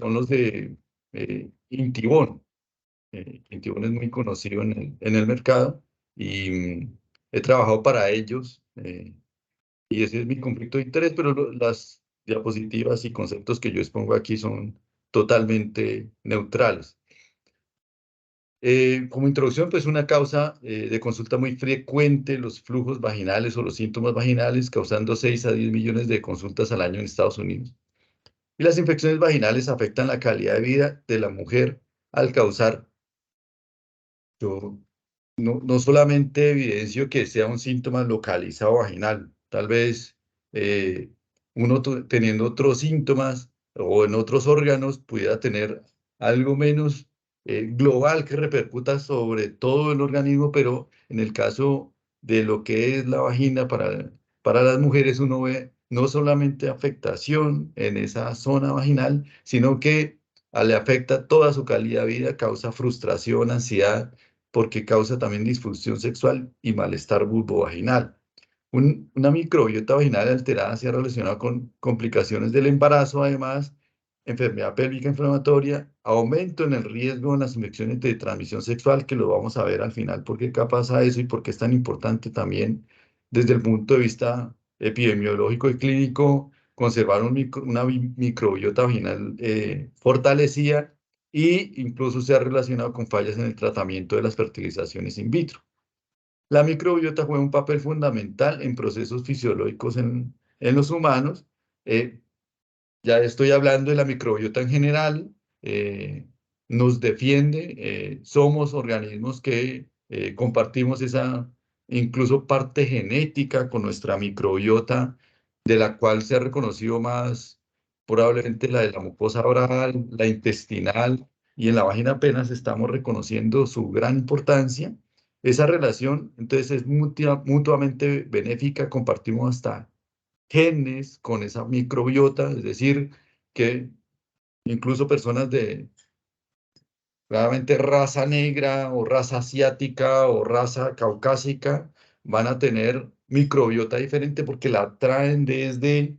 son los de Intibón. Intibón es muy conocido en el mercado y he trabajado para ellos y ese es mi conflicto de interés, pero las diapositivas y conceptos que yo expongo aquí son totalmente neutrales. Como introducción, pues una causa de consulta muy frecuente, los flujos vaginales o los síntomas vaginales, causando 6 a 10 millones de consultas al año en Estados Unidos. Y las infecciones vaginales afectan la calidad de vida de la mujer al causar, yo no solamente evidencio que sea un síntoma localizado vaginal, tal vez eh, uno teniendo otros síntomas o en otros órganos pudiera tener algo menos global que repercuta sobre todo el organismo, pero en el caso de lo que es la vagina para las mujeres, uno ve no solamente afectación en esa zona vaginal, sino que le afecta toda su calidad de vida, causa frustración, ansiedad, porque causa también disfunción sexual y malestar vulvovaginal. Una microbiota vaginal alterada se ha relacionado con complicaciones del embarazo, además, enfermedad pélvica inflamatoria, aumento en el riesgo en las infecciones de transmisión sexual, que lo vamos a ver al final, por qué pasa eso y por qué es tan importante también desde el punto de vista epidemiológico y clínico, conservar una microbiota vaginal fortalecida y incluso se ha relacionado con fallas en el tratamiento de las fertilizaciones in vitro. La microbiota juega un papel fundamental en procesos fisiológicos en los humanos. Eh, ya estoy hablando de la microbiota en general. Nos defiende. Somos organismos que compartimos esa incluso parte genética con nuestra microbiota, de la cual se ha reconocido más probablemente la de la mucosa oral, la intestinal, y en la vagina apenas estamos reconociendo su gran importancia. Esa relación, entonces, es mutuamente benéfica, compartimos hasta genes con esa microbiota, es decir, que incluso personas de claramente raza negra o raza asiática o raza caucásica van a tener microbiota diferente porque la traen desde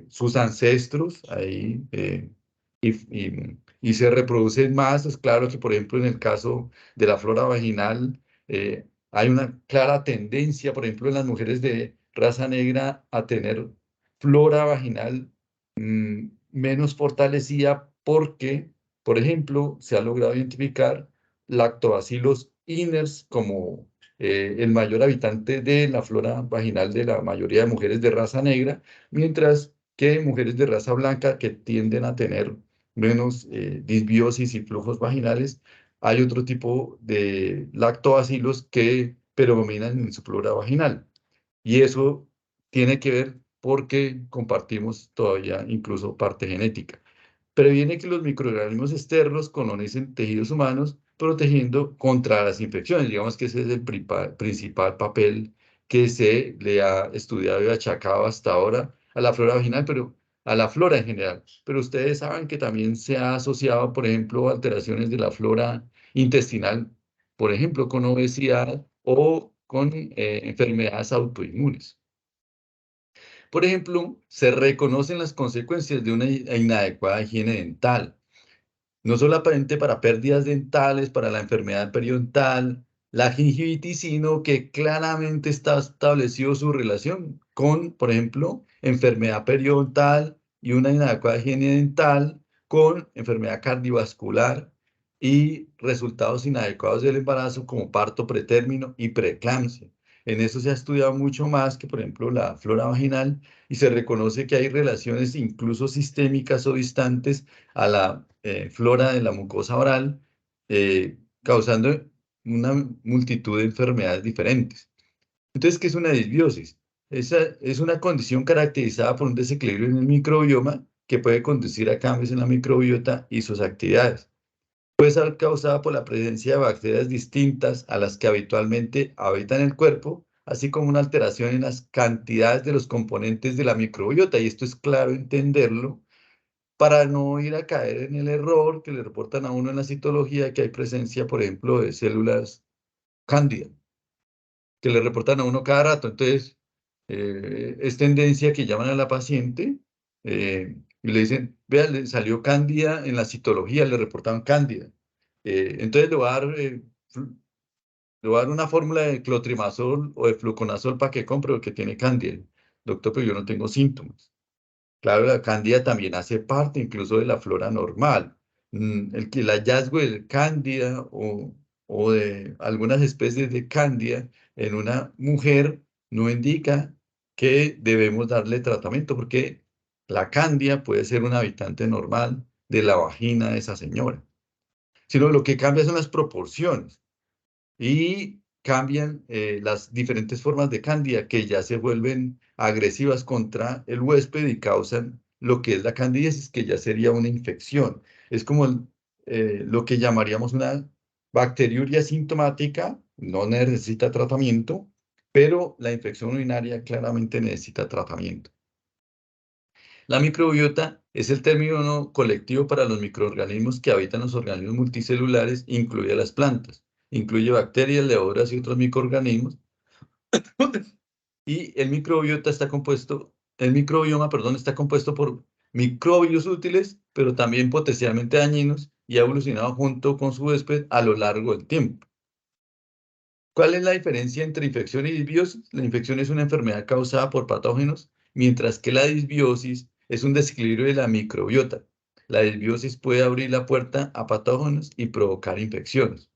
sus ancestros ahí y se reproducen más. Es claro que, por ejemplo, en el caso de la flora vaginal, hay una clara tendencia, por ejemplo, en las mujeres de raza negra a tener flora vaginal menos fortalecida porque, por ejemplo, se ha logrado identificar lactobacillus inners como el mayor habitante de la flora vaginal de la mayoría de mujeres de raza negra, mientras que mujeres de raza blanca que tienden a tener menos disbiosis y flujos vaginales, hay otro tipo de lactobacillus que predominan en su flora vaginal. Y eso tiene que ver porque compartimos todavía incluso parte genética. Previene que los microorganismos externos colonicen tejidos humanos, protegiendo contra las infecciones. Digamos que ese es el principal papel que se le ha estudiado y achacado hasta ahora a la flora vaginal, pero a la flora en general. Pero ustedes saben que también se ha asociado, por ejemplo, alteraciones de la flora intestinal, por ejemplo, con obesidad o con enfermedades autoinmunes. Por ejemplo, se reconocen las consecuencias de una inadecuada higiene dental, no solamente para pérdidas dentales, para la enfermedad periodontal, la gingivitis, sino que claramente está establecido su relación con, por ejemplo, enfermedad periodontal y una inadecuada higiene dental con enfermedad cardiovascular y resultados inadecuados del embarazo como parto pretérmino y preeclampsia. En eso se ha estudiado mucho más que, por ejemplo, la flora vaginal y se reconoce que hay relaciones incluso sistémicas o distantes a la flora de la mucosa oral, causando una multitud de enfermedades diferentes. Entonces, ¿qué es una disbiosis? Esa es una condición caracterizada por un desequilibrio en el microbioma que puede conducir a cambios en la microbiota y sus actividades. Puede ser causada por la presencia de bacterias distintas a las que habitualmente habitan el cuerpo, así como una alteración en las cantidades de los componentes de la microbiota. Y esto es claro entenderlo para no ir a caer en el error que le reportan a uno en la citología, que hay presencia, por ejemplo, de células cándida, que le reportan a uno cada rato. Entonces, es tendencia que llaman a la paciente y le dicen, vea, le salió cándida en la citología, le reportaban cándida. Entonces le voy a dar una fórmula de clotrimazol o de fluconazol para que compre porque tiene cándida. Doctor, pero yo no tengo síntomas. Claro, la cándida también hace parte incluso de la flora normal. El hallazgo de cándida o de algunas especies de cándida en una mujer no indica que debemos darle tratamiento porque la cándida puede ser un habitante normal de la vagina de esa señora, sino lo que cambia son las proporciones y cambian las diferentes formas de cándida que ya se vuelven agresivas contra el huésped y causan lo que es la candidiasis, que ya sería una infección. Es como lo que llamaríamos una bacteriuria sintomática, no necesita tratamiento, pero la infección urinaria claramente necesita tratamiento. La microbiota es el término colectivo para los microorganismos que habitan los organismos multicelulares, incluye las plantas. Incluye bacterias, levaduras y otros microorganismos. Y el microbioma, perdón, está compuesto por microbios útiles, pero también potencialmente dañinos y ha evolucionado junto con su huésped a lo largo del tiempo. ¿Cuál es la diferencia entre infección y disbiosis? La infección es una enfermedad causada por patógenos, mientras que la disbiosis es un desequilibrio de la microbiota. La disbiosis puede abrir la puerta a patógenos y provocar infecciones.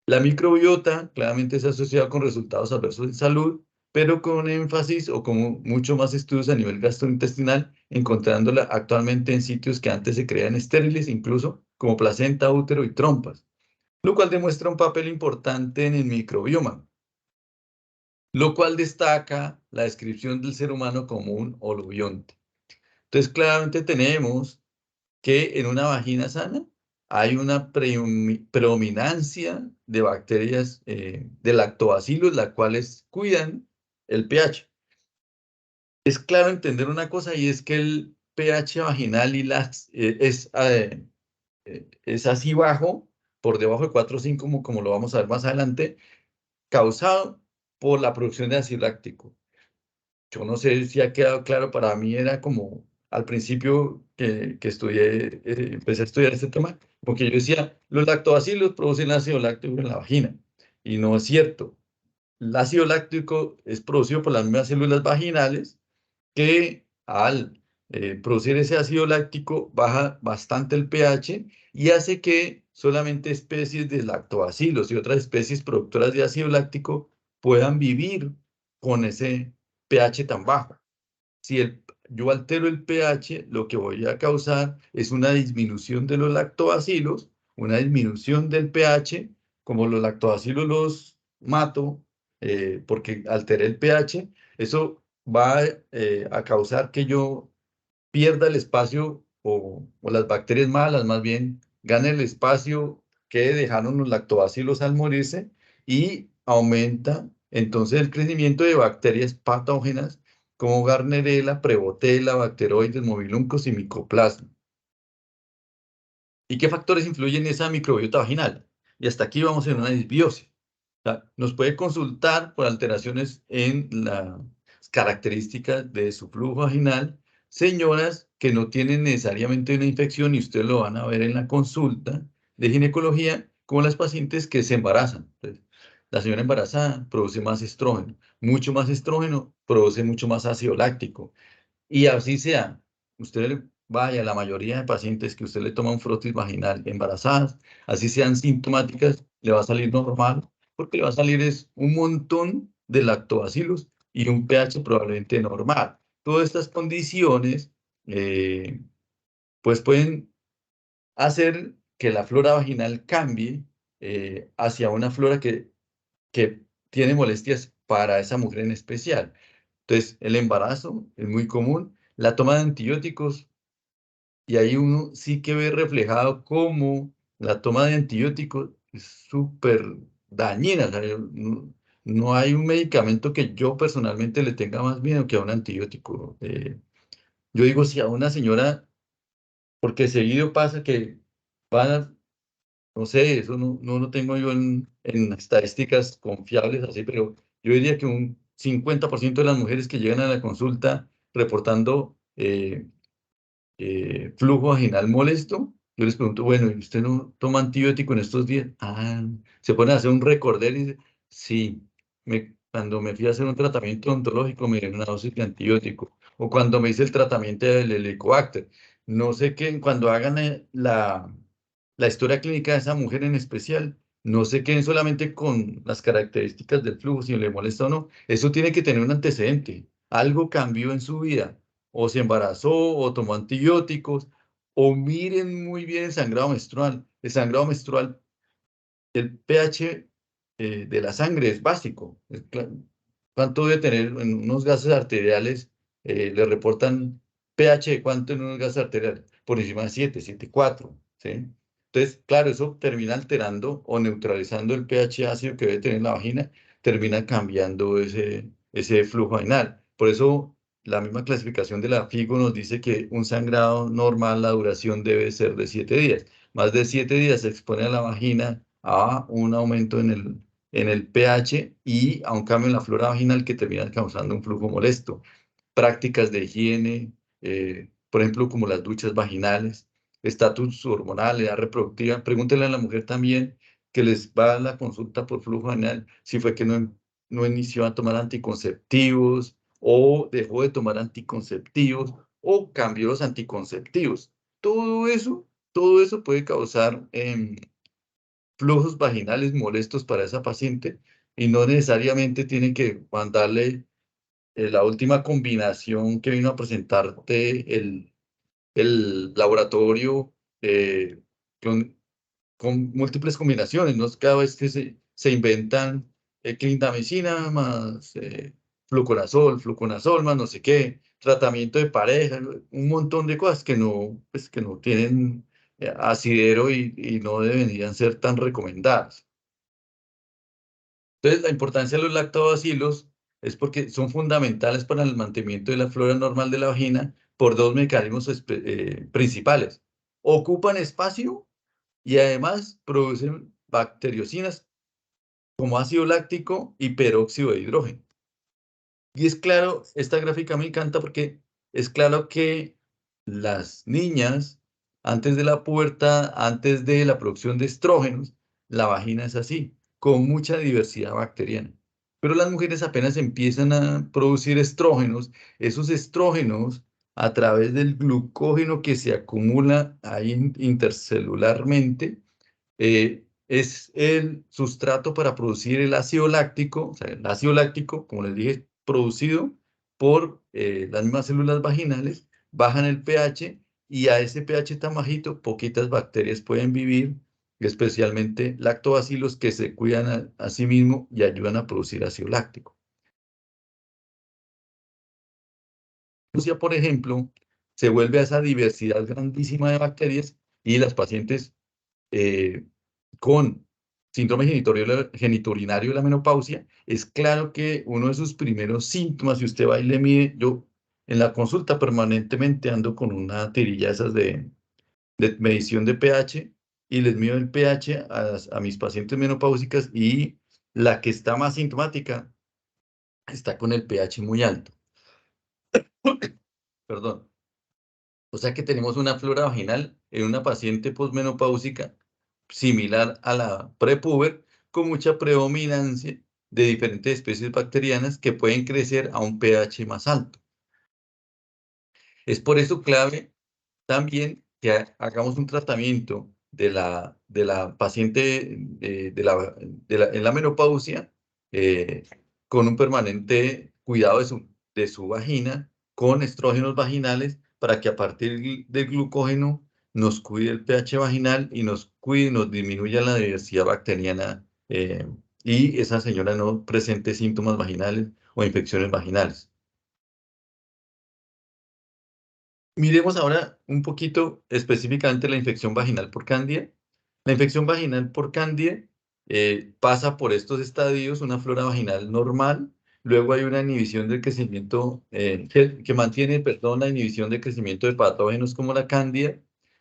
La microbiota claramente es asociada con resultados adversos en salud, pero con énfasis o con mucho más estudios a nivel gastrointestinal, encontrándola actualmente en sitios que antes se creían estériles, incluso como placenta, útero y trompas, lo cual demuestra un papel importante en el microbioma, lo cual destaca la descripción del ser humano como un holobionte. Entonces, claramente tenemos que en una vagina sana hay una predominancia de bacterias de lactobacillus, las cuales cuidan el pH. Es claro entender una cosa y es que el pH vaginal es así bajo, por debajo de 4,5, como lo vamos a ver más adelante, causado por la producción de ácido láctico. Yo no sé si ha quedado claro, para mí era como al principio que estudié, empecé a estudiar este tema, porque yo decía, los lactobacilos producen ácido láctico en la vagina, y no es cierto. El ácido láctico es producido por las mismas células vaginales que al producir ese ácido láctico baja bastante el pH y hace que solamente especies de lactobacilos y otras especies productoras de ácido láctico puedan vivir con ese pH tan bajo. Si yo altero el pH, lo que voy a causar es una disminución de los lactobacilos, una disminución del pH, como los lactobacilos los mato porque alteré el pH, eso va a causar que yo pierda el espacio o las bacterias malas más bien ganen el espacio que dejaron los lactobacilos al morirse y aumenta entonces el crecimiento de bacterias patógenas como Gardnerella, Prevotella, Bacteroides, Mobiluncos y Mycoplasma. ¿Y qué factores influyen en esa microbiota vaginal? Y hasta aquí vamos en una disbiosis. O sea, nos puede consultar por alteraciones en las características de su flujo vaginal, señoras que no tienen necesariamente una infección y ustedes lo van a ver en la consulta de ginecología, como las pacientes que se embarazan. Entonces, la señora embarazada produce más estrógeno, mucho más estrógeno produce mucho más ácido láctico. Y así sea, usted vaya, la mayoría de pacientes que usted le toma un frotis vaginal embarazadas, así sean sintomáticas, le va a salir normal, porque le va a salir es un montón de lactobacilos y un pH probablemente normal. Todas estas condiciones, eh, pues pueden hacer que la flora vaginal cambie hacia una flora que tiene molestias para esa mujer en especial. Entonces, el embarazo es muy común, la toma de antibióticos, y ahí uno sí que ve reflejado cómo la toma de antibióticos es súper dañina. O sea, no hay un medicamento que yo personalmente le tenga más miedo que a un antibiótico. Yo digo, si a una señora, porque seguido pasa que van a, no sé, eso no lo tengo yo en estadísticas confiables así, pero yo diría que un 50% de las mujeres que llegan a la consulta reportando flujo vaginal molesto, yo les pregunto, bueno, ¿y usted no toma antibiótico en estos días? Ah, se ponen a hacer un recorder y dice, sí, cuando me fui a hacer un tratamiento odontológico me dieron una dosis de antibiótico, o cuando me hice el tratamiento del Helicobacter. No sé qué, cuando hagan la historia clínica de esa mujer en especial, no se queden solamente con las características del flujo, si le molesta o no. Eso tiene que tener un antecedente. Algo cambió en su vida o se embarazó, o tomó antibióticos, o miren muy bien el sangrado menstrual. El sangrado menstrual, el pH de la sangre es básico. ¿Cuánto debe tener en unos gases arteriales? Le reportan pH de cuánto en unos gases arteriales. Por encima de 7, 7,4, ¿sí? Entonces, claro, eso termina alterando o neutralizando el pH ácido que debe tener la vagina, termina cambiando ese flujo vaginal. Por eso la misma clasificación de la FIGO nos dice que un sangrado normal, la duración debe ser de 7 días. Más de 7 días se expone a la vagina a un aumento en el pH y a un cambio en la flora vaginal que termina causando un flujo molesto. Prácticas de higiene, por ejemplo, como las duchas vaginales, estatus hormonal, edad reproductiva. Pregúntenle a la mujer también que les va a la consulta por flujo vaginal si fue que no inició a tomar anticonceptivos o dejó de tomar anticonceptivos o cambió los anticonceptivos. Todo eso puede causar flujos vaginales molestos para esa paciente y no necesariamente tienen que mandarle la última combinación que vino a presentarte el laboratorio eh, con, con múltiples combinaciones, ¿no? Cada vez que se inventan clindamicina más fluconazol más no sé qué, tratamiento de pareja, un montón de cosas que no, pues, que no tienen asidero y no deberían ser tan recomendadas. Entonces, la importancia de los lactobacilos es porque son fundamentales para el mantenimiento de la flora normal de la vagina por dos mecanismos principales. Ocupan espacio y además producen bacteriocinas como ácido láctico y peróxido de hidrógeno. Y es claro, esta gráfica me encanta porque es claro que las niñas, antes de la pubertad, antes de la producción de estrógenos, la vagina es así, con mucha diversidad bacteriana. Pero las mujeres apenas empiezan a producir estrógenos, esos estrógenos a través del glucógeno que se acumula ahí intercelularmente, es el sustrato para producir el ácido láctico, o sea, el ácido láctico, como les dije, producido por las mismas células vaginales, bajan el pH y a ese pH tan bajito, poquitas bacterias pueden vivir, especialmente lactobacilos que se cuidan a sí mismos y ayudan a producir ácido láctico. Rusia, por ejemplo, se vuelve a esa diversidad grandísima de bacterias y las pacientes eh, con síndrome genitourinario de la menopausia, es claro que uno de sus primeros síntomas, si usted va y le mide, yo en la consulta permanentemente ando con una tirilla esas de medición de pH y les mido el pH a mis pacientes menopáusicas y la que está más sintomática está con el pH muy alto. Perdón. O sea que tenemos una flora vaginal en una paciente posmenopáusica similar a la prepuber, con mucha predominancia de diferentes especies bacterianas que pueden crecer a un pH más alto. Es por eso clave también que hagamos un tratamiento de la paciente en la menopausia con un permanente cuidado de su vagina con estrógenos vaginales para que a partir del glucógeno nos cuide el pH vaginal y nos cuide, nos disminuya la diversidad bacteriana y esa señora no presente síntomas vaginales o infecciones vaginales. Miremos ahora un poquito específicamente la infección vaginal por Candida. La infección vaginal por Candida pasa por estos estadios, una flora vaginal normal, luego hay una inhibición del crecimiento, que mantiene, perdón, la inhibición del crecimiento de patógenos como la Candida,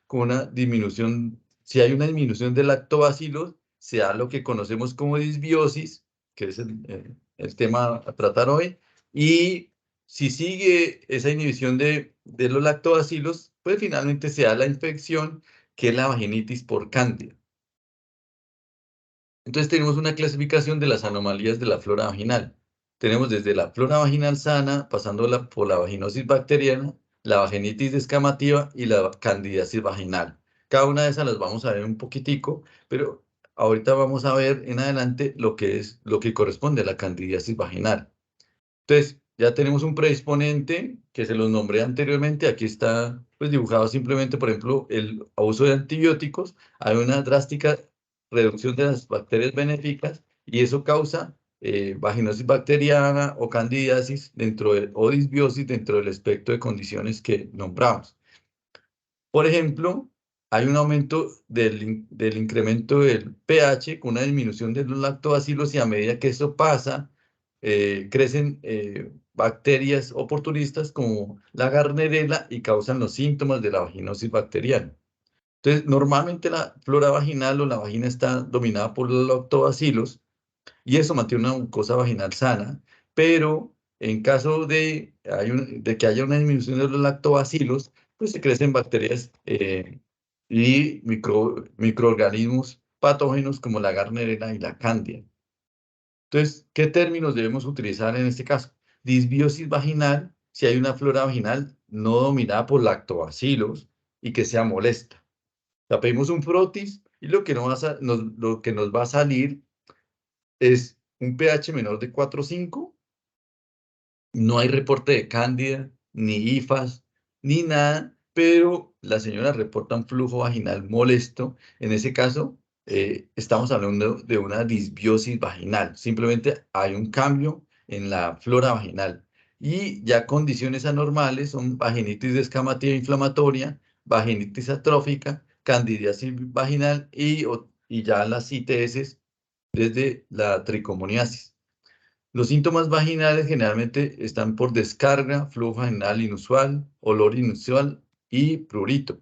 con una disminución, si hay una disminución de lactobacilos, se da lo que conocemos como disbiosis, que es el tema a tratar hoy, y si sigue esa inhibición de los lactobacilos, pues finalmente se da la infección, que es la vaginitis por cándida. Entonces tenemos una clasificación de las anomalías de la flora vaginal. Tenemos desde la flora vaginal sana, pasando por la vaginosis bacteriana, la vaginitis descamativa y la candidiasis vaginal. Cada una de esas las vamos a ver un poquitico, pero ahorita vamos a ver en adelante lo que corresponde a la candidiasis vaginal. Entonces, ya tenemos un predisponente que se los nombré anteriormente. Aquí está pues dibujado simplemente, por ejemplo, el uso de antibióticos. Hay una drástica reducción de las bacterias benéficas y eso causa vaginosis bacteriana o candidiasis o disbiosis dentro del espectro de condiciones que nombramos. Por ejemplo, hay un aumento del incremento del pH con una disminución de los lactobacilos y a medida que eso pasa, crecen bacterias oportunistas como la Gardnerella y causan los síntomas de la vaginosis bacteriana. Entonces, normalmente la flora vaginal o la vagina está dominada por los lactobacilos y eso mantiene una mucosa vaginal sana, pero en caso de que haya una disminución de los lactobacilos, pues se crecen bacterias y microorganismos patógenos como la Gardnerella y la Cándida. Entonces, ¿qué términos debemos utilizar en este caso? Disbiosis vaginal, si hay una flora vaginal no dominada por lactobacilos y que sea molesta. O sea, pedimos un frotis y lo que nos va a salir es un pH menor de 4,5. No hay reporte de cándida, ni IFAS, ni nada, pero la señora reporta un flujo vaginal molesto. En ese caso, estamos hablando de una disbiosis vaginal. Simplemente hay un cambio en la flora vaginal. Y ya condiciones anormales son vaginitis descamativa inflamatoria, vaginitis atrófica, candidiasis vaginal y ya las ITS desde la tricomoniasis. Los síntomas vaginales generalmente están por descarga, flujo vaginal inusual, olor inusual y prurito.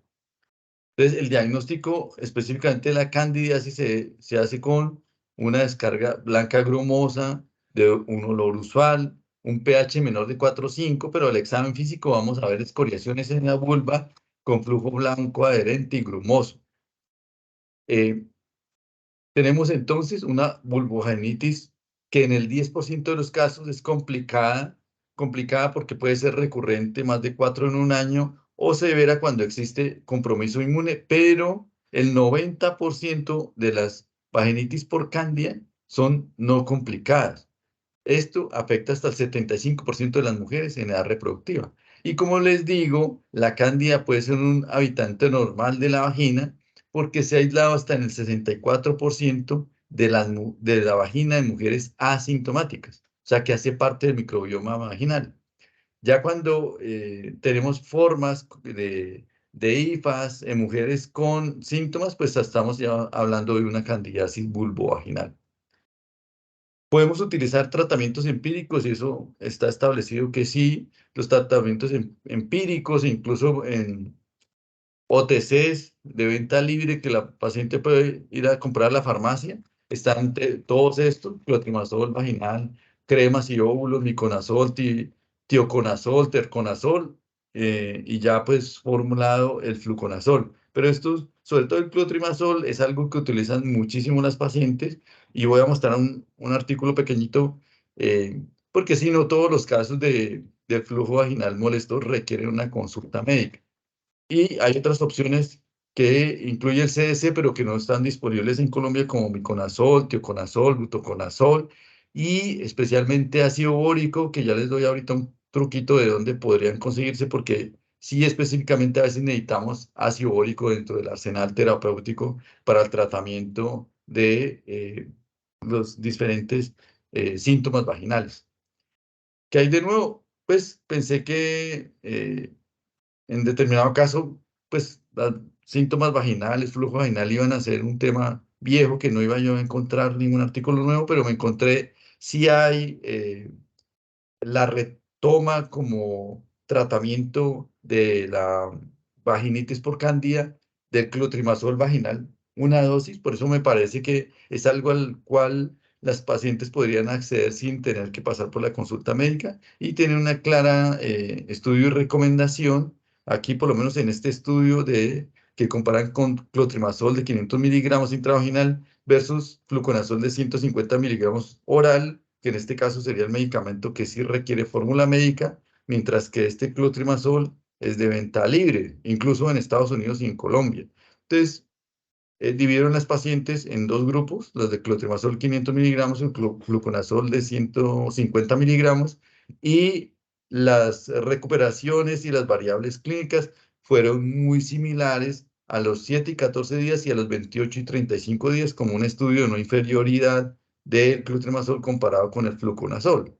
Entonces, el diagnóstico específicamente de la candidiasis se hace con una descarga blanca grumosa, de un olor usual, un pH menor de 4,5, pero el examen físico vamos a ver escoriaciones en la vulva con flujo blanco adherente y grumoso. Eh, Tenemos entonces una vulvogenitis que en el 10% de los casos es complicada porque puede ser recurrente, más de 4 en un año, o severa cuando existe compromiso inmune, pero el 90% de las vaginitis por cándida son no complicadas. Esto afecta hasta el 75% de las mujeres en edad reproductiva. Y como les digo, la cándida puede ser un habitante normal de la vagina porque se ha aislado hasta en el 64% de la vagina de mujeres asintomáticas, o sea que hace parte del microbioma vaginal. Ya cuando tenemos formas de IFAS en mujeres con síntomas, pues estamos ya hablando de una candidiasis vulvovaginal. Podemos utilizar tratamientos empíricos y eso está establecido que sí, los tratamientos empíricos, incluso en OTCs de venta libre que la paciente puede ir a comprar a la farmacia, están todos estos, clotrimazol vaginal, cremas y óvulos, miconazol, tioconazol, terconazol, y ya pues formulado el fluconazol. Pero estos, sobre todo el clotrimazol, es algo que utilizan muchísimo las pacientes y voy a mostrar un artículo pequeñito, porque si no todos los casos de flujo vaginal molesto requieren una consulta médica. Y hay otras opciones que incluye el CDC, pero que no están disponibles en Colombia, como miconazol, tioconazol, glutoconazol y especialmente ácido bórico, que ya les doy ahorita un truquito de dónde podrían conseguirse, porque sí específicamente a veces necesitamos ácido bórico dentro del arsenal terapéutico para el tratamiento de los diferentes síntomas vaginales. ¿Qué hay de nuevo? Pues pensé que en determinado caso, pues los síntomas vaginales, flujo vaginal iban a ser un tema viejo que no iba yo a encontrar ningún artículo nuevo, pero me encontré si hay la retoma como tratamiento de la vaginitis por cándida del clotrimazol vaginal, una dosis, por eso me parece que es algo al cual las pacientes podrían acceder sin tener que pasar por la consulta médica y tienen una clara estudio y recomendación. Aquí, por lo menos en este estudio que comparan con clotrimazol de 500 miligramos intravaginal versus fluconazol de 150 miligramos oral, que en este caso sería el medicamento que sí requiere fórmula médica, mientras que este clotrimazol es de venta libre, incluso en Estados Unidos y en Colombia. Entonces, dividieron las pacientes en dos grupos, las de clotrimazol 500 miligramos y fluconazol de 150 miligramos, y las recuperaciones y las variables clínicas fueron muy similares a los 7 y 14 días y a los 28 y 35 días, como un estudio de no inferioridad del clotrimazol comparado con el fluconazol.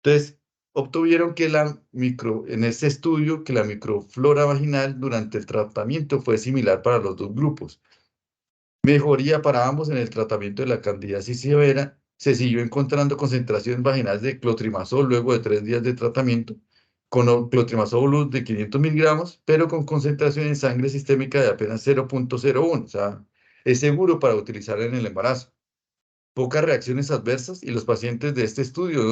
Entonces, obtuvieron que en este estudio, que la microflora vaginal durante el tratamiento fue similar para los dos grupos. Mejoría para ambos en el tratamiento de la candidiasis severa. Se siguió encontrando concentraciones vaginales de clotrimazol luego de 3 días de tratamiento, con clotrimazol de 500 miligramos, pero con concentración en sangre sistémica de apenas 0,01. O sea, es seguro para utilizar en el embarazo. Pocas reacciones adversas y los pacientes de este estudio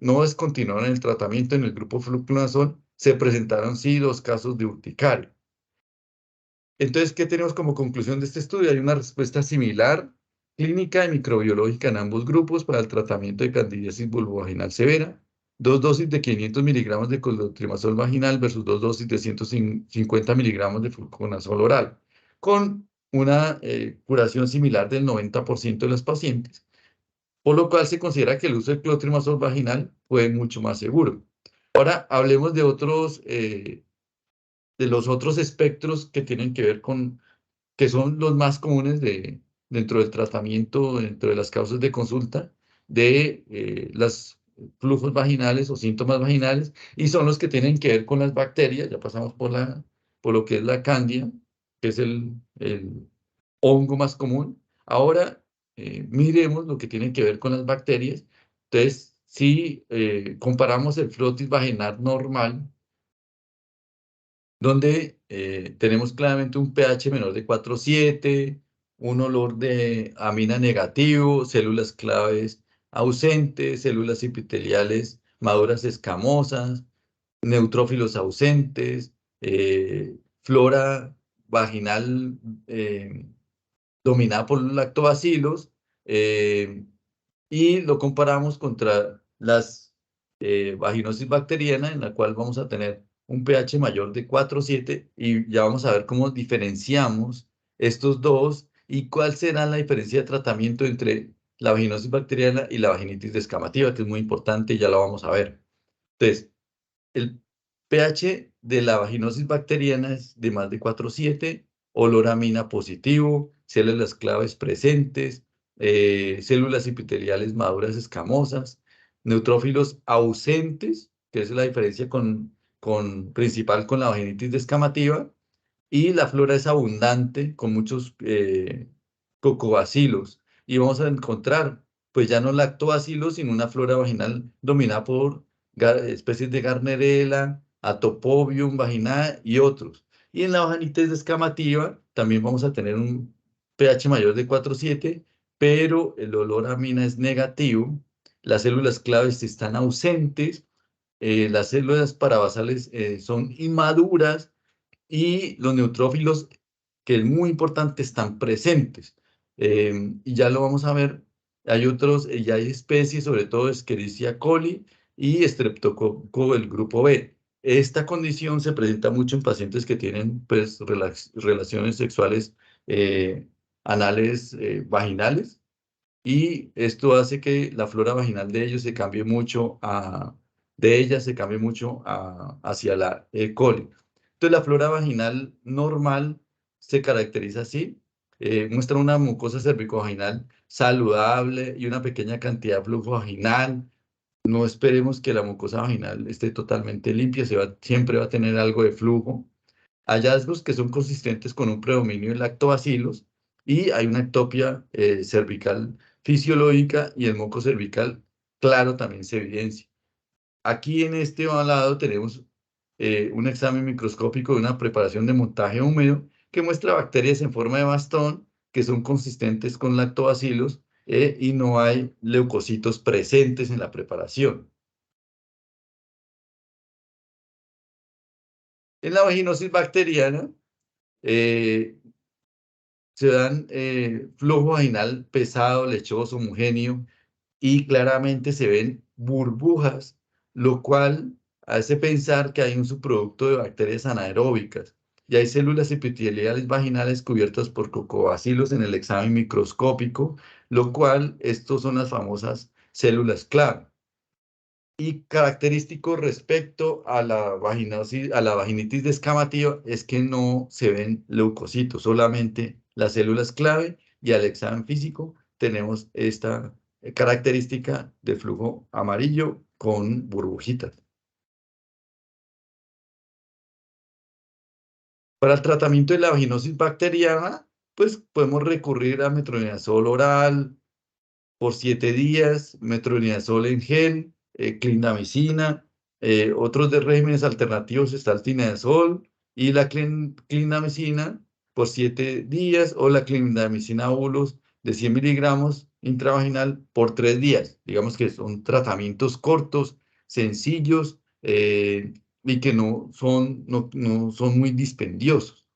no descontinuaron el tratamiento en el grupo fluconazol. Se presentaron sí 2 casos de urticaria. Entonces, ¿qué tenemos como conclusión de este estudio? Hay una respuesta similar, clínica y microbiológica en ambos grupos para el tratamiento de candidiasis vulvovaginal severa. 2 dosis de 500 miligramos de clotrimazol vaginal versus 2 dosis de 150 miligramos de fluconazol oral, con una curación similar del 90% de los pacientes, por lo cual se considera que el uso de clotrimazol vaginal fue mucho más seguro. Ahora hablemos de los otros espectros que tienen que ver que son los más comunes dentro del tratamiento, dentro de las causas de consulta de los flujos vaginales o síntomas vaginales, y son los que tienen que ver con las bacterias. Ya pasamos por lo que es la cándida, que es el hongo más común. Ahora miremos lo que tiene que ver con las bacterias. Entonces, si comparamos el frotis vaginal normal, donde tenemos claramente un pH menor de 4,7, un olor de amina negativo, células claves ausentes, células epiteliales maduras escamosas, neutrófilos ausentes, flora vaginal dominada por los lactobacilos, eh, y lo comparamos contra las vaginosis bacteriana, en la cual vamos a tener un pH mayor de 4,7, y ya vamos a ver cómo diferenciamos estos dos y cuál será la diferencia de tratamiento entre la vaginosis bacteriana y la vaginitis descamativa, que es muy importante y ya lo vamos a ver. Entonces, el pH de la vaginosis bacteriana es de más de 4,7, olor a amina positivo, células claves presentes, células epiteliales maduras escamosas, neutrófilos ausentes, que es la diferencia principal con la vaginitis descamativa, y la flora es abundante con muchos cocobacilos. Y vamos a encontrar, pues ya no lactobacilos, sino una flora vaginal dominada por especies de Gardnerella, Atopobium vaginae y otros. Y en la vaginitis descamativa también vamos a tener un pH mayor de 4,7, pero el olor a amina es negativo, las células claves están ausentes, las células parabasales son inmaduras, y los neutrófilos, que es muy importante, están presentes. Y ya lo vamos a ver. Hay otros, ya hay especies, sobre todo Escherichia coli y Streptococcus del grupo B. Esta condición se presenta mucho en pacientes que tienen pues, relaciones sexuales eh, anales vaginales, y esto hace que la flora vaginal de ellos se cambie mucho de ella se cambie mucho hacia la E. coli. Entonces, la flora vaginal normal se caracteriza así, muestra una mucosa cervicovaginal saludable y una pequeña cantidad de flujo vaginal. No esperemos que la mucosa vaginal esté totalmente limpia, siempre va a tener algo de flujo. Hallazgos que son consistentes con un predominio de lactobacilos, y hay una ectopia cervical fisiológica, y el moco cervical, claro, también se evidencia. Aquí en este lado tenemos un examen microscópico de una preparación de montaje húmedo que muestra bacterias en forma de bastón que son consistentes con lactobacilos, y no hay leucocitos presentes en la preparación. En la vaginosis bacteriana eh, se dan flujo vaginal pesado, lechoso, homogéneo, y claramente se ven burbujas, lo cual hace pensar que hay un subproducto de bacterias anaeróbicas. Y hay células epiteliales vaginales cubiertas por cocobacilos en el examen microscópico, lo cual, estos son las famosas células clave. Y característico respecto a la vaginosis, a la vaginitis descamativa es que no se ven leucocitos, solamente las células clave, y al examen físico tenemos esta característica de flujo amarillo con burbujitas. Para el tratamiento de la vaginosis bacteriana, pues podemos recurrir a metronidazol oral, por 7 días, metronidazol en gel, clindamicina. Otros de regímenes alternativos está el tinidazol y la clindamicina por 7 días, o la clindamicina bulos de 100 miligramos intravaginal por 3 días. Digamos que son tratamientos cortos, sencillos, y que no son muy dispendiosos.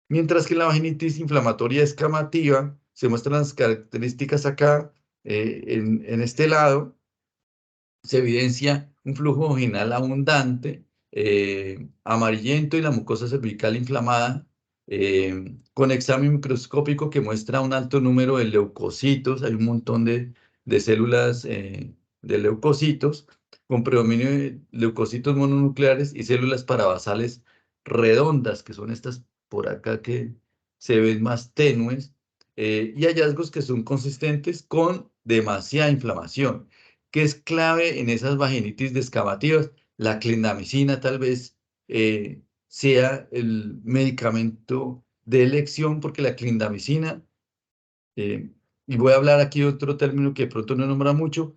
Mientras que la vaginitis inflamatoria escamativa se muestran las características acá, en este lado, se evidencia un flujo vaginal abundante, amarillento, y la mucosa cervical inflamada, con examen microscópico que muestra un alto número de leucocitos. Hay un montón de células de leucocitos, con predominio de leucocitos mononucleares y células parabasales redondas, que son estas por acá que se ven más tenues, y hallazgos que son consistentes con demasiada inflamación. ¿Qué es clave en esas vaginitis descamativas? La clindamicina tal vez sea el medicamento de elección, porque la clindamicina, eh, y voy a hablar aquí de otro término que de pronto no nombra mucho,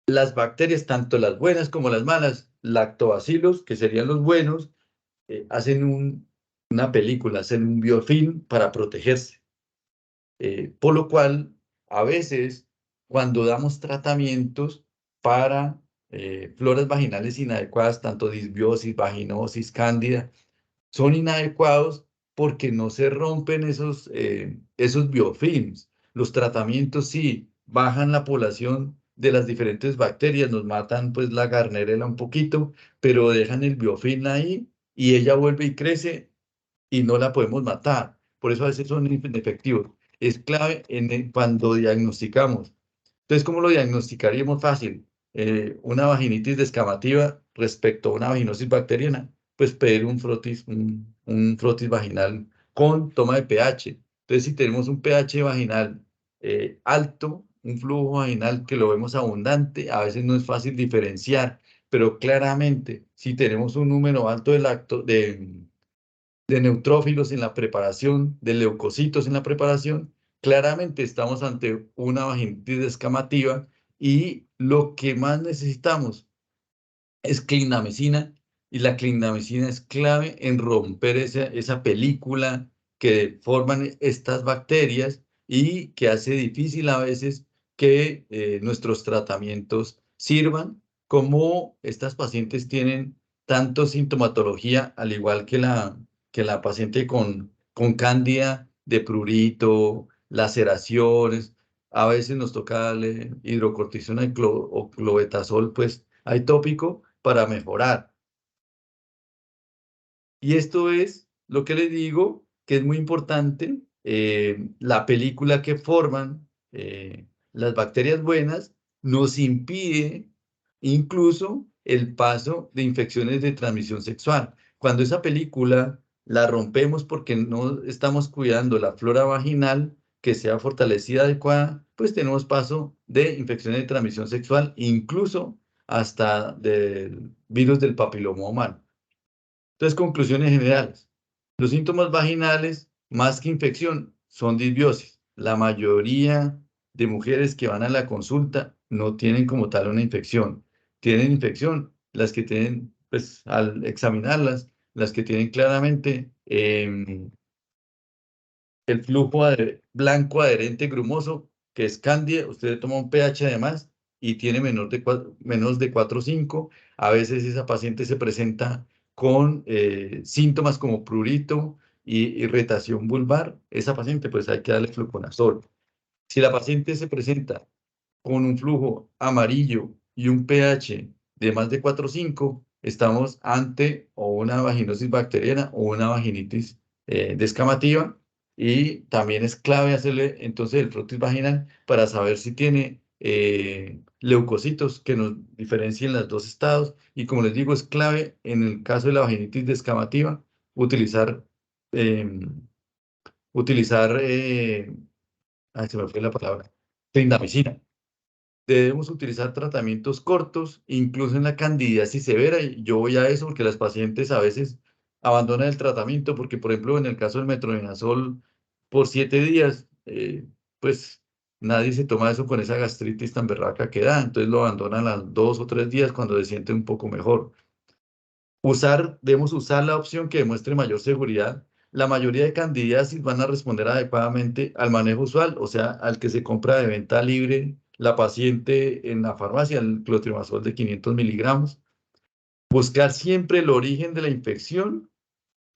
las bacterias, tanto las buenas como las malas, lactobacilos, que serían los buenos, hacen una película, hacen un biofilm para protegerse. Por lo cual, a veces, cuando damos tratamientos para floras vaginales inadecuadas, tanto disbiosis, vaginosis, cándida, son inadecuados porque no se rompen esos biofilms. Los tratamientos sí bajan la población de las diferentes bacterias, nos matan pues la Gardnerella un poquito, pero dejan el biofilm ahí y ella vuelve y crece y no la podemos matar. Por eso a veces son inefectivos. Es clave cuando diagnosticamos. Entonces, ¿cómo lo diagnosticaríamos? Fácil. Una vaginitis descamativa respecto a una vaginosis bacteriana, pues pedir un frotis vaginal con toma de pH. Entonces, si tenemos un pH vaginal alto, un flujo vaginal que lo vemos abundante, a veces no es fácil diferenciar, pero claramente, si tenemos un número alto de neutrófilos en la preparación, de leucocitos en la preparación, claramente estamos ante una vaginitis descamativa, y lo que más necesitamos es clindamicina, y la clindamicina es clave en romper esa película que forman estas bacterias y que hace difícil a veces que nuestros tratamientos sirvan. Como estas pacientes tienen tanto sintomatología, al igual que la paciente con cándida de prurito, laceraciones, a veces nos toca darle hidrocortisona o clobetasol, pues hay tópico para mejorar. Y esto es lo que les digo, que es muy importante, la película que forman las bacterias buenas nos impide incluso el paso de infecciones de transmisión sexual. Cuando esa película la rompemos porque no estamos cuidando la flora vaginal, que sea fortalecida, adecuada, pues tenemos paso de infecciones de transmisión sexual, incluso hasta del virus del papiloma humano. Entonces, conclusiones generales. Los síntomas vaginales, más que infección, son disbiosis. La mayoría de mujeres que van a la consulta no tienen como tal una infección. Tienen infección las que tienen, pues al examinarlas, las que tienen claramente el flujo blanco adherente grumoso, que es cándida, usted le toma un pH además y tiene menos de 4,5. A veces esa paciente se presenta con síntomas como prurito y irritación vulvar. Esa paciente pues hay que darle fluconazol. Si la paciente se presenta con un flujo amarillo y un pH de más de 4,5, estamos ante o una vaginosis bacteriana o una vaginitis descamativa. Y también es clave hacerle entonces el frotis vaginal para saber si tiene leucocitos que nos diferencien los dos estados. Y como les digo, es clave en el caso de la vaginitis descamativa utilizar, em, utilizar ay, se me fue la palabra, clindamicina. Debemos utilizar tratamientos cortos, incluso en la candidiasis severa. Y yo voy a eso porque las pacientes a veces abandonan el tratamiento porque, por ejemplo, en el caso del metronidazol, por 7 días, pues nadie se toma eso con esa gastritis tan berraca que da. Entonces lo abandonan a los 2 o 3 días cuando se siente un poco mejor. Debemos usar la opción que demuestre mayor seguridad. La mayoría de candidiasis van a responder adecuadamente al manejo usual, o sea, al que se compra de venta libre la paciente en la farmacia, el clotrimazol de 500 miligramos. Buscar siempre el origen de la infección,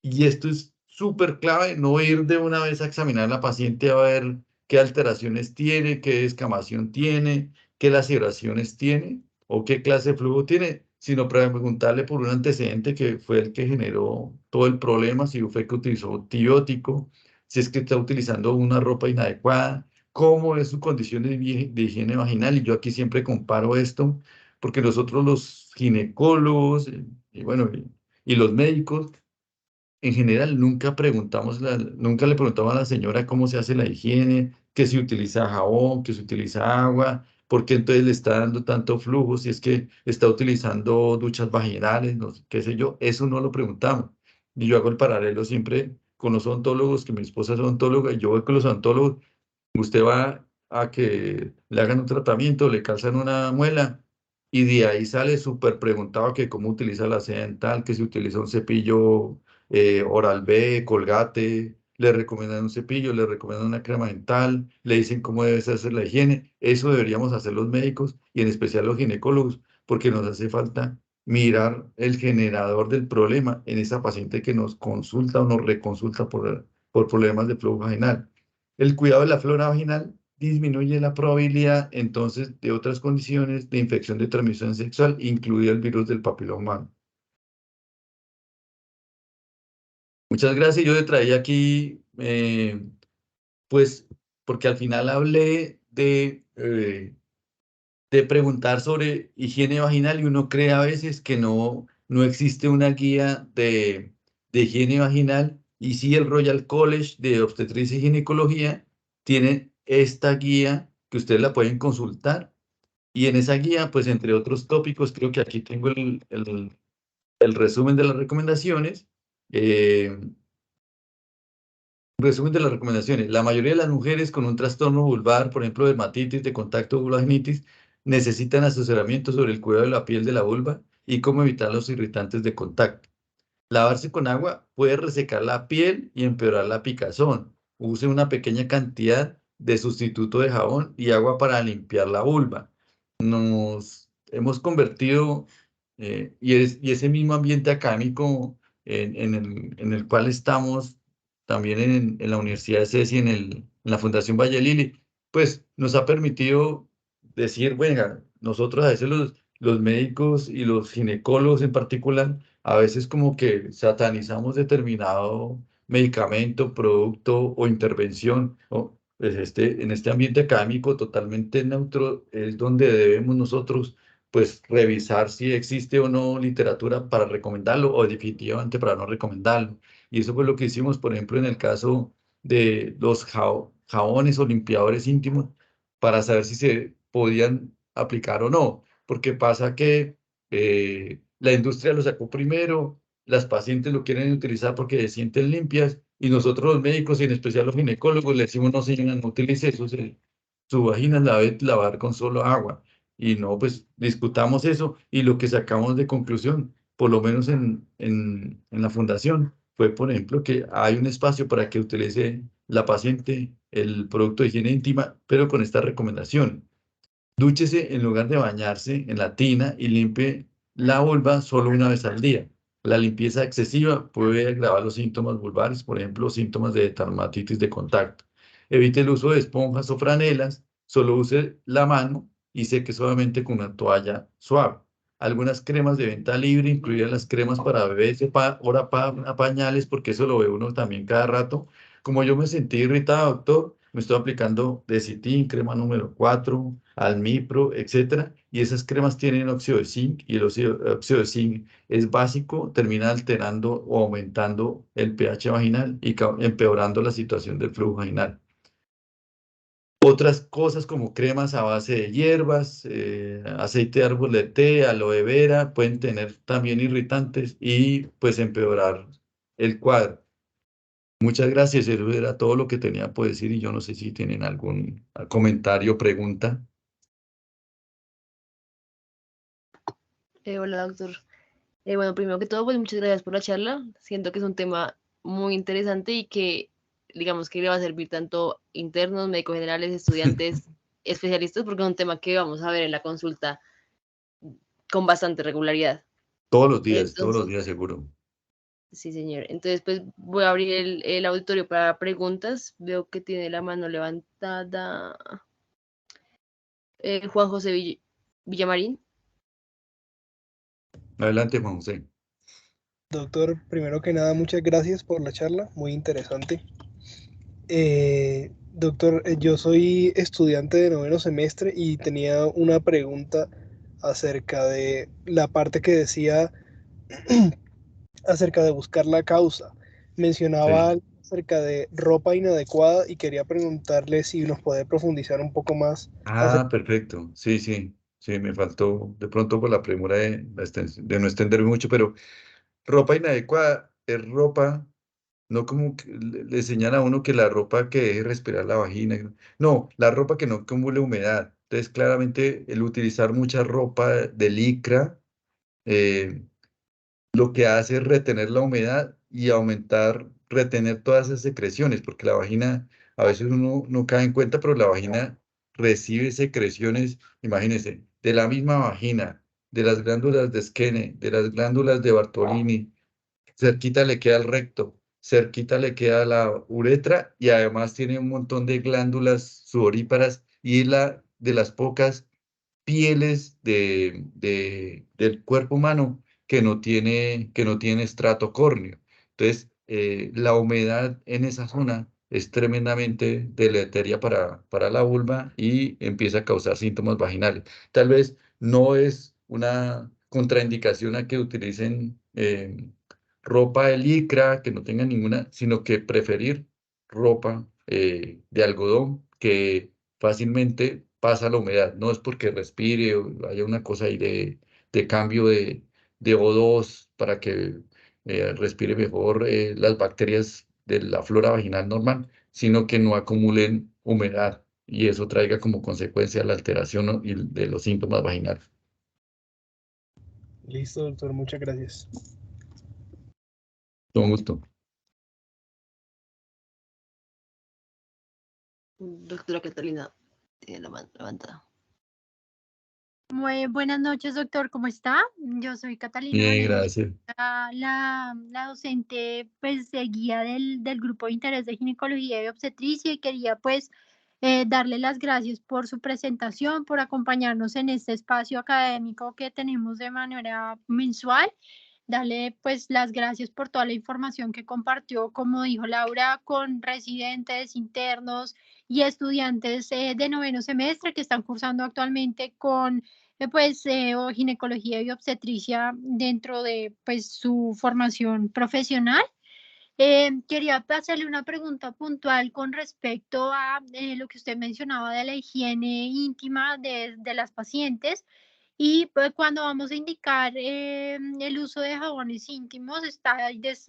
y esto es súper clave, no ir de una vez a examinar a la paciente a ver qué alteraciones tiene, qué descamación tiene, qué laceraciones tiene o qué clase de flujo tiene, sino preguntarle por un antecedente que fue el que generó todo el problema, si fue que utilizó antibiótico, si es que está utilizando una ropa inadecuada, cómo es su condición de higiene vaginal. Y yo aquí siempre comparo esto, porque nosotros los ginecólogos y bueno, y los médicos en general nunca le preguntamos a la señora cómo se hace la higiene, que si utiliza jabón, que si utiliza agua, por qué entonces le está dando tanto flujo, si es que está utilizando duchas vaginales, no sé, qué sé yo, eso no lo preguntamos. Y yo hago el paralelo siempre con los odontólogos, que mi esposa es odontóloga, y yo voy con los odontólogos. Usted va a que le hagan un tratamiento, le calzan una muela y de ahí sale súper preguntado que cómo utiliza la seda dental, que si utiliza un cepillo Oral-B, Colgate, le recomiendan un cepillo, le recomiendan una crema dental, le dicen cómo debe hacer la higiene. Eso deberíamos hacer los médicos y en especial los ginecólogos, porque nos hace falta mirar el generador del problema en esa paciente que nos consulta o nos reconsulta por problemas de flujo vaginal. El cuidado de la flora vaginal disminuye la probabilidad entonces de otras condiciones de infección de transmisión sexual, incluido el virus del papiloma humano. Muchas gracias. Yo le traía aquí, pues, porque al final hablé de preguntar sobre higiene vaginal y uno cree a veces que no existe una guía de higiene vaginal. Y sí, el Royal College de Obstetricia y Ginecología tiene esta guía que ustedes la pueden consultar. Y en esa guía, pues entre otros tópicos, creo que aquí tengo el resumen de las recomendaciones. eh, Resumen de las recomendaciones. La mayoría de las mujeres con un trastorno vulvar, por ejemplo, dermatitis de contacto o vulvaginitis, necesitan asesoramiento sobre el cuidado de la piel de la vulva y cómo evitar los irritantes de contacto. Lavarse con agua puede resecar la piel y empeorar la picazón. Use una pequeña cantidad de sustituto de jabón y agua para limpiar la vulva. Nos hemos convertido, y ese mismo ambiente académico en el cual estamos también en la Universidad de CESI, en la Fundación Valle Lili, pues nos ha permitido decir, bueno, nosotros a veces los médicos y los ginecólogos en particular, a veces como que satanizamos determinado medicamento, producto o intervención. Pues en este ambiente académico totalmente neutro es donde debemos nosotros pues revisar si existe o no literatura para recomendarlo o definitivamente para no recomendarlo. Y eso fue lo que hicimos, por ejemplo, en el caso de los jabones o limpiadores íntimos para saber si se podían aplicar o no, porque pasa que la industria lo sacó primero, las pacientes lo quieren utilizar porque se sienten limpias y nosotros los médicos y en especial los ginecólogos le decimos no señora, no utilice eso, su vagina la debe lavar con solo agua. Y no, pues discutamos eso y lo que sacamos de conclusión, por lo menos en la fundación, fue, por ejemplo, que hay un espacio para que utilice la paciente el producto de higiene íntima, pero con esta recomendación. Dúchese en lugar de bañarse en la tina y limpie la vulva solo una vez al día. La limpieza excesiva puede agravar los síntomas vulvares, por ejemplo, síntomas de dermatitis de contacto. Evite el uso de esponjas o franelas, solo use la mano y seque suavemente con una toalla suave. Algunas cremas de venta libre, incluidas las cremas para bebés ahora para pañales, porque eso lo ve uno también cada rato. Como yo me sentí irritado, doctor, me estoy aplicando Desitin, crema número 4, Almipro, etcétera, y esas cremas tienen óxido de zinc y el óxido de zinc es básico, termina alterando o aumentando el pH vaginal y empeorando la situación del flujo vaginal. Otras cosas como cremas a base de hierbas, aceite de árbol de té, aloe vera, pueden tener también irritantes y pues empeorar el cuadro. Muchas gracias, eso era todo lo que tenía por decir y yo no sé si tienen algún comentario o pregunta. Hola, doctor. Bueno, primero que todo, pues muchas gracias por la charla. Siento que es un tema muy interesante y que, digamos, que le va a servir tanto internos, médicos generales, estudiantes, especialistas, porque es un tema que vamos a ver en la consulta con bastante regularidad. Todos los Entonces, días seguro. sí, señor. Entonces, pues voy a abrir el auditorio para preguntas. Veo que tiene la mano levantada Juan José Villamarín. Adelante, Juan José. Doctor, primero que nada, muchas gracias por la charla, muy interesante. Doctor, yo soy estudiante de noveno semestre y tenía una pregunta acerca de la parte que decía acerca de buscar la causa. Mencionaba Sí. algo acerca de ropa inadecuada y quería preguntarle si nos puede profundizar un poco más Ah, acerca. perfecto. Sí, sí, sí, me faltó de pronto por la premura de no extenderme mucho, pero ropa inadecuada es ropa, no como que le señala a uno que la ropa que deje respirar la vagina. No, la ropa que no acumule humedad. Entonces, claramente, el utilizar mucha ropa de licra, eh, lo que hace es retener la humedad y aumentar, retener todas esas secreciones, porque la vagina, a veces uno no cae en cuenta, pero la vagina recibe secreciones, imagínense, de la misma vagina, de las glándulas de Skene, de las glándulas de Bartolini, cerquita le queda el recto, cerquita le queda la uretra y además tiene un montón de glándulas sudoríparas y es la de las pocas pieles del cuerpo humano que no tiene estrato córneo. Entonces, la humedad en esa zona es tremendamente deleteria para la vulva y empieza a causar síntomas vaginales. Tal vez no es una contraindicación a que utilicen ropa de licra, que no tenga ninguna, sino que preferir ropa de algodón que fácilmente pasa la humedad. No es porque respire o haya una cosa ahí de cambio de O2 para que respire mejor las bacterias de la flora vaginal normal, sino que no acumulen humedad y eso traiga como consecuencia la alteración, ¿no? y de los síntomas vaginales. Listo, doctor, muchas gracias. Con gusto. Doctora Catalina tiene la mano levantada. Muy buenas noches, doctor. ¿Cómo está? Yo soy Catalina Bien, Vanegas, gracias. la docente pues de guía del grupo de interés de ginecología y obstetricia y quería pues darle las gracias por su presentación, por acompañarnos en este espacio académico que tenemos de manera mensual. Darle pues las gracias por toda la información que compartió, como dijo Laura, con residentes, internos y estudiantes de noveno semestre que están cursando actualmente con o ginecología y obstetricia dentro de pues su formación profesional. Quería hacerle una pregunta puntual con respecto a lo que usted mencionaba de la higiene íntima de las pacientes. Y pues, cuando vamos a indicar el uso de jabones íntimos, está,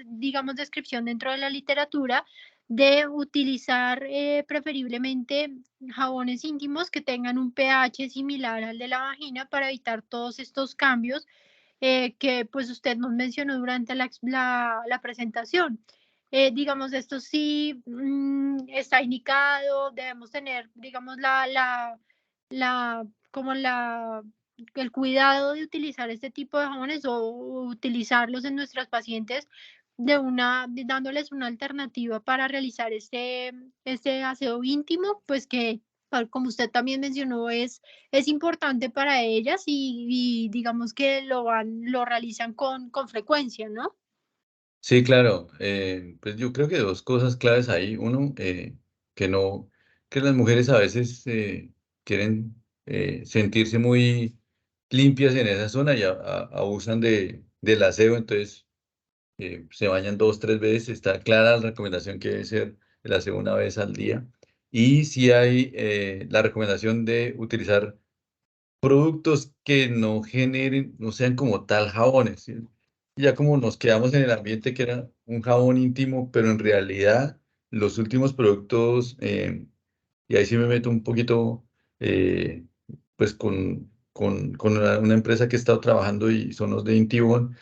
digamos, descripción dentro de la literatura de utilizar preferiblemente jabones íntimos que tengan un pH similar al de la vagina para evitar todos estos cambios que pues usted nos mencionó durante la presentación. digamos, esto sí está indicado, debemos tener, digamos, como el cuidado de utilizar este tipo de jabones o utilizarlos en nuestras pacientes dándoles una alternativa para realizar este aseo íntimo, pues que, como usted también mencionó, es importante para ellas y digamos que lo realizan con frecuencia, ¿no? Sí, claro. Pues yo creo que dos cosas claves ahí. Uno, que no, que las mujeres a veces quieren sentirse muy limpias en esa zona y abusan del aseo, entonces se bañan 2, 3 veces. Está clara la recomendación que debe ser el aseo una vez al día. Y si hay la recomendación de utilizar productos que no generen, no sean como tal jabones, ¿sí? Ya como nos quedamos en el ambiente que era un jabón íntimo, pero en realidad los últimos productos, y ahí sí me meto un poquito, pues con una empresa que he estado trabajando y son los de Intibon,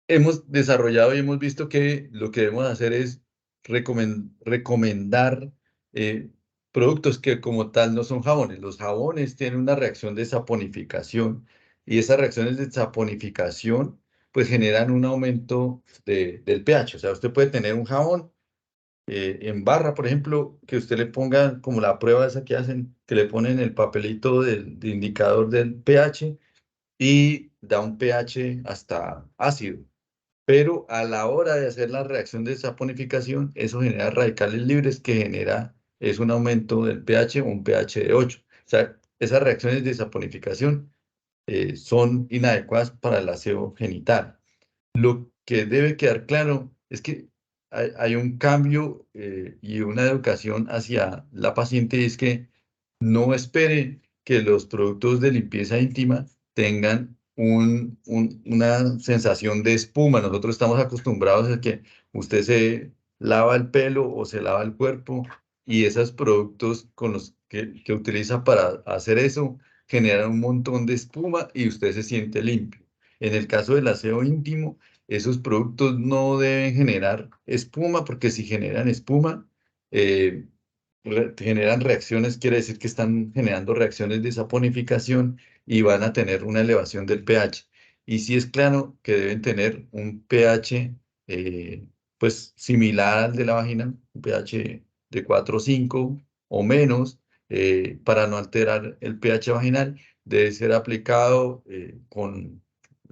hemos desarrollado y hemos visto que lo que debemos hacer es recomendar eh, productos que como tal no son jabones. Los jabones tienen una reacción de saponificación y esas reacciones de saponificación pues generan un aumento del pH. O sea, usted puede tener un jabón en barra, por ejemplo, que usted le ponga como la prueba esa que hacen, que le ponen el papelito de indicador del pH y da un pH hasta ácido, pero a la hora de hacer la reacción de saponificación, eso genera radicales libres que genera, es un aumento del pH, un pH de 8. O sea, esas reacciones de saponificación son inadecuadas para el aseo genital. Lo que debe quedar claro es que hay un cambio y una educación hacia la paciente, y es que no espere que los productos de limpieza íntima tengan una sensación de espuma. Nosotros estamos acostumbrados a que usted se lava el pelo o se lava el cuerpo y esos productos con los que utiliza para hacer eso generan un montón de espuma y usted se siente limpio. En el caso del aseo íntimo, esos productos no deben generar espuma porque si generan espuma, eh, generan reacciones, quiere decir que están generando reacciones de saponificación y van a tener una elevación del pH. Y sí es claro que deben tener un pH pues similar al de la vagina, un pH de 4 o 5 o menos, para no alterar el pH vaginal. Debe ser aplicado con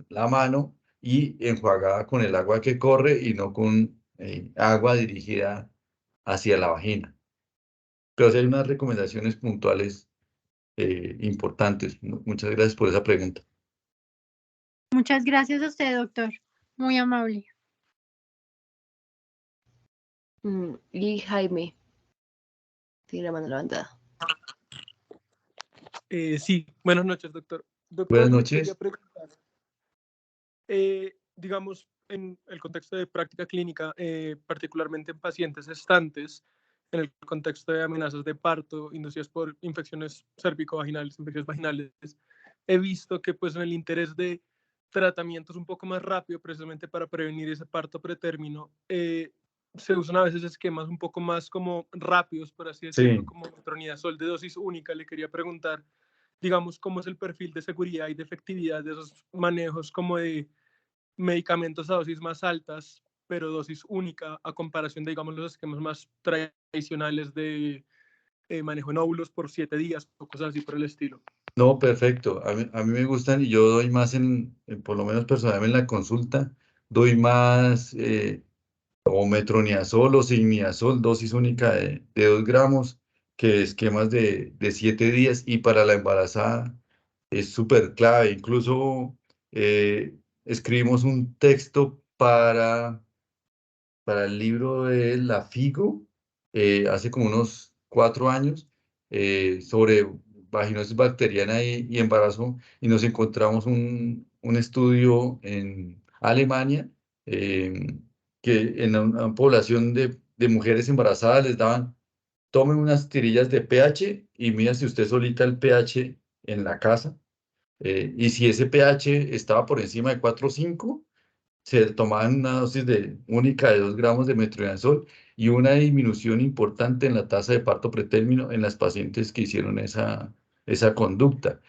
la mano y enjuagada con el agua que corre y no con agua dirigida hacia la vagina. Pero sí hay unas recomendaciones puntuales importantes. Muchas gracias por esa pregunta. Muchas gracias a usted, doctor. Muy amable. Y Jaime, tiene la mano levantada. Sí, buenas noches, doctor. Buenas Doctor, le quería noches. preguntar, digamos, en el contexto de práctica clínica, particularmente en pacientes gestantes, en el contexto de amenazas de parto inducidas por infecciones cérvico-vaginales, infecciones vaginales, he visto que pues en el interés de tratamientos un poco más rápido, precisamente para prevenir ese parto pretérmino, se usan a veces esquemas un poco más como rápidos, por así decirlo, Sí, como metronidazol de dosis única. Le quería preguntar, digamos, cómo es el perfil de seguridad y de efectividad de esos manejos como de medicamentos a dosis más altas, pero dosis única, a comparación de, digamos, los esquemas más tradicionales de manejo en óvulos por 7 días o cosas así por el estilo. no, perfecto. A mí me gustan y yo doy más por lo menos personalmente en la consulta, doy más o metronidazol o signiazol, dosis única de 2 gramos, que esquemas de 7 días y para la embarazada es súper clave. Incluso escribimos un texto para el libro de La Figo hace como unos 4 años sobre vaginosis bacteriana y embarazo y nos encontramos un estudio en Alemania que en una población de mujeres embarazadas les daban, tomen unas tirillas de pH y mira si usted solita el pH en la casa y si ese pH estaba por encima de 4 o 5, se tomaban una dosis única de 2 gramos de metronidazol y una disminución importante en la tasa de parto pretérmino en las pacientes que hicieron esa conducta.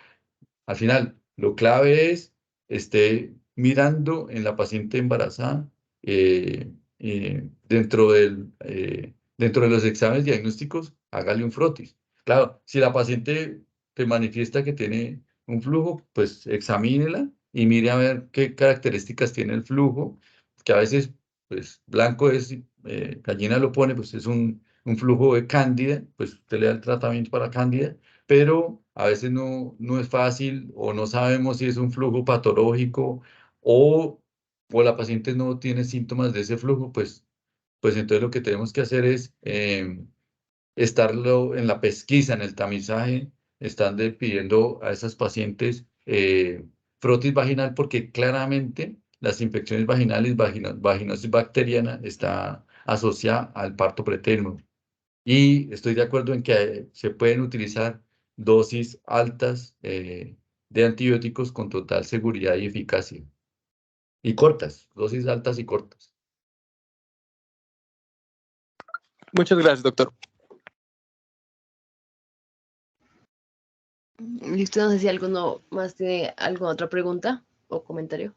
Al final, lo clave es esté mirando en la paciente embarazada dentro de los exámenes diagnósticos, hágale un frotis. Claro, si la paciente te manifiesta que tiene un flujo, pues examínela y mire a ver qué características tiene el flujo, que a veces, pues blanco es, gallina lo pone, pues es un flujo de cándida, pues usted le da el tratamiento para cándida, pero a veces no es fácil o no sabemos si es un flujo patológico o la paciente no tiene síntomas de ese flujo, pues entonces lo que tenemos que hacer es estarlo en la pesquisa, en el tamizaje, están pidiendo a esas pacientes frotis vaginal porque claramente las infecciones vaginales, vaginosis bacteriana está asociada al parto pretérmino. Y estoy de acuerdo en que se pueden utilizar dosis altas de antibióticos con total seguridad y eficacia. Y cortas, dosis altas y cortas. Muchas gracias, doctor. Listo, no sé si alguno más tiene alguna otra pregunta o comentario.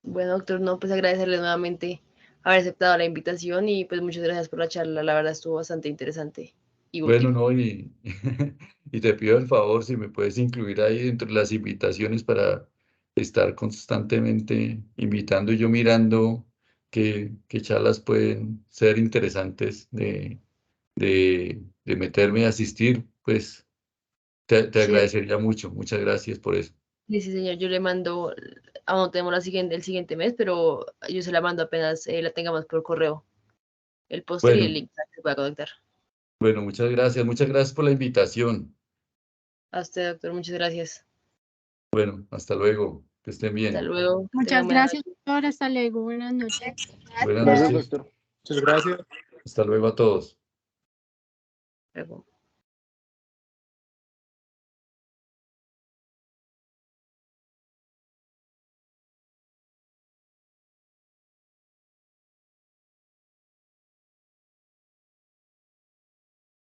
Bueno, doctor, no, pues agradecerle nuevamente haber aceptado la invitación y pues muchas gracias por la charla, la verdad estuvo bastante interesante y Bueno, útil. no, y te pido el favor si me puedes incluir ahí dentro de las invitaciones para estar constantemente invitando y yo mirando qué charlas pueden ser interesantes de meterme a asistir, pues te Sí, agradecería mucho. Muchas gracias por eso. sí, sí, señor, yo le mando, aún no tenemos el siguiente mes, pero yo se la mando apenas la tengamos por correo, el póster y el Bueno, link para que se pueda conectar. bueno, muchas gracias. Muchas gracias por la invitación. A usted, doctor, muchas gracias. Bueno, hasta luego. Que estén Hasta bien. luego. Que tengan Muchas buena gracias, noche. doctor. Hasta luego. Buenas noches. Buenas Gracias, noches. doctor. Muchas gracias. Hasta luego a todos. Luego.